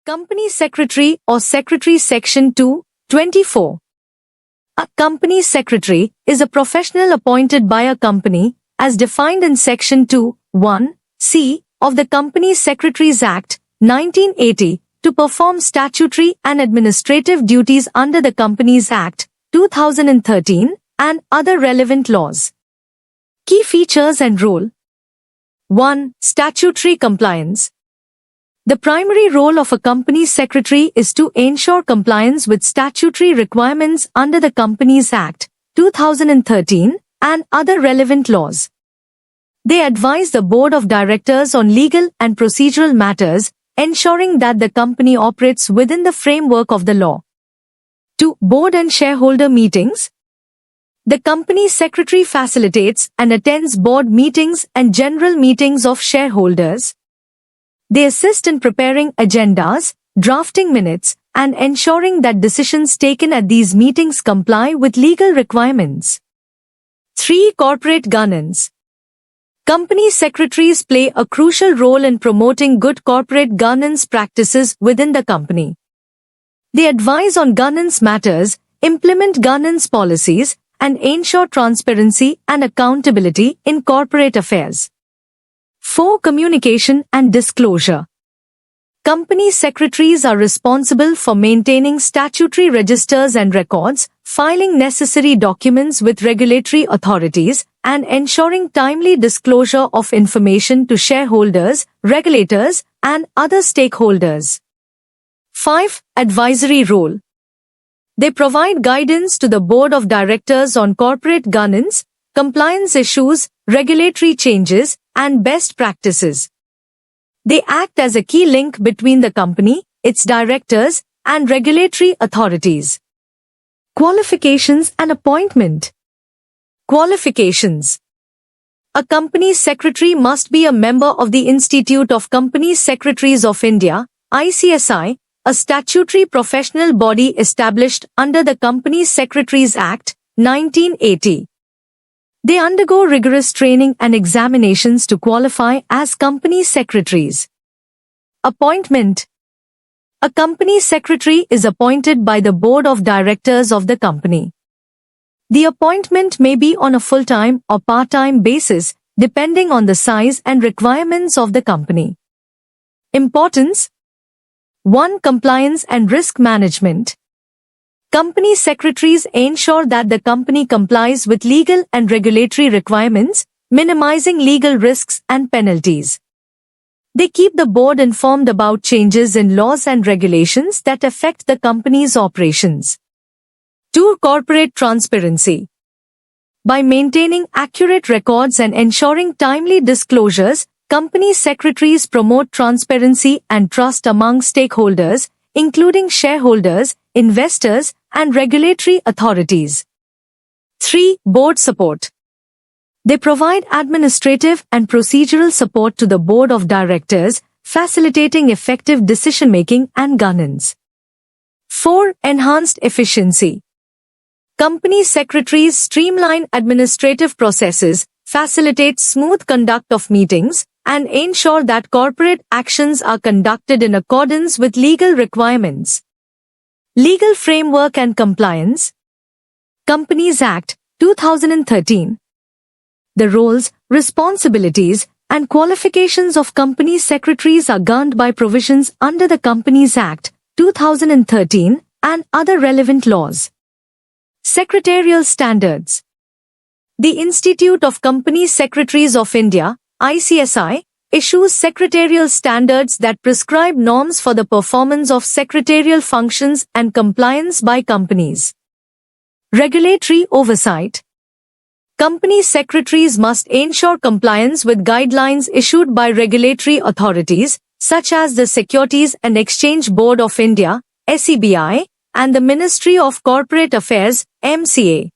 Company Secretary or Secretary Section 224. A company secretary is a professional appointed by a company, as defined in Section 2(1)(c) of the Company Secretaries Act, 1980, to perform statutory and administrative duties under the Companies Act, 2013, and other relevant laws. Key features and role. 1. Statutory compliance. The primary role of a company secretary is to ensure compliance with statutory requirements under the Companies Act, 2013, and other relevant laws. They advise the board of directors on legal and procedural matters, ensuring that the company operates within the framework of the law. 2. Board and shareholder meetings. The company secretary facilitates and attends board meetings and general meetings of shareholders. They assist in preparing agendas, drafting minutes, and ensuring that decisions taken at these meetings comply with legal requirements. 3. Corporate governance. Company secretaries play a crucial role in promoting good corporate governance practices within the company. They advise on governance matters, implement governance policies, and ensure transparency and accountability in corporate affairs. 4. Communication and disclosure. Company secretaries are responsible for maintaining statutory registers and records, filing necessary documents with regulatory authorities, and ensuring timely disclosure of information to shareholders, regulators, and other stakeholders. 5. Advisory role. They provide guidance to the board of directors on corporate governance, compliance issues, regulatory changes, and best practices. They act as a key link between the company, its directors, and regulatory authorities. Qualifications and appointment. Qualifications. A company secretary must be a member of the Institute of Company Secretaries of India, ICSI, a statutory professional body established under the Company Secretaries Act, 1980. They undergo rigorous training and examinations to qualify as company secretaries. Appointment. A company secretary is appointed by the board of directors of the company. The appointment may be on a full-time or part-time basis, depending on the size and requirements of the company. Importance. 1. Compliance and risk management. Company secretaries ensure that the company complies with legal and regulatory requirements, minimizing legal risks and penalties. They keep the board informed about changes in laws and regulations that affect the company's operations. 2. Corporate transparency. By maintaining accurate records and ensuring timely disclosures, company secretaries promote transparency and trust among stakeholders, including shareholders, investors, and regulatory authorities. 3. Board support. They provide administrative and procedural support to the board of directors, facilitating effective decision-making and governance. 4. Enhanced efficiency. Company secretaries streamline administrative processes, facilitate smooth conduct of meetings, and ensure that corporate actions are conducted in accordance with legal requirements. Legal framework and compliance. Companies Act, 2013. The roles, responsibilities, and qualifications of company secretaries are governed by provisions under the Companies Act, 2013, and other relevant laws. Secretarial standards. The Institute of Company Secretaries of India, ICSI, issues secretarial standards that prescribe norms for the performance of secretarial functions and compliance by companies. Regulatory oversight. Company secretaries must ensure compliance with guidelines issued by regulatory authorities, such as the Securities and Exchange Board of India, SEBI, and the Ministry of Corporate Affairs, MCA.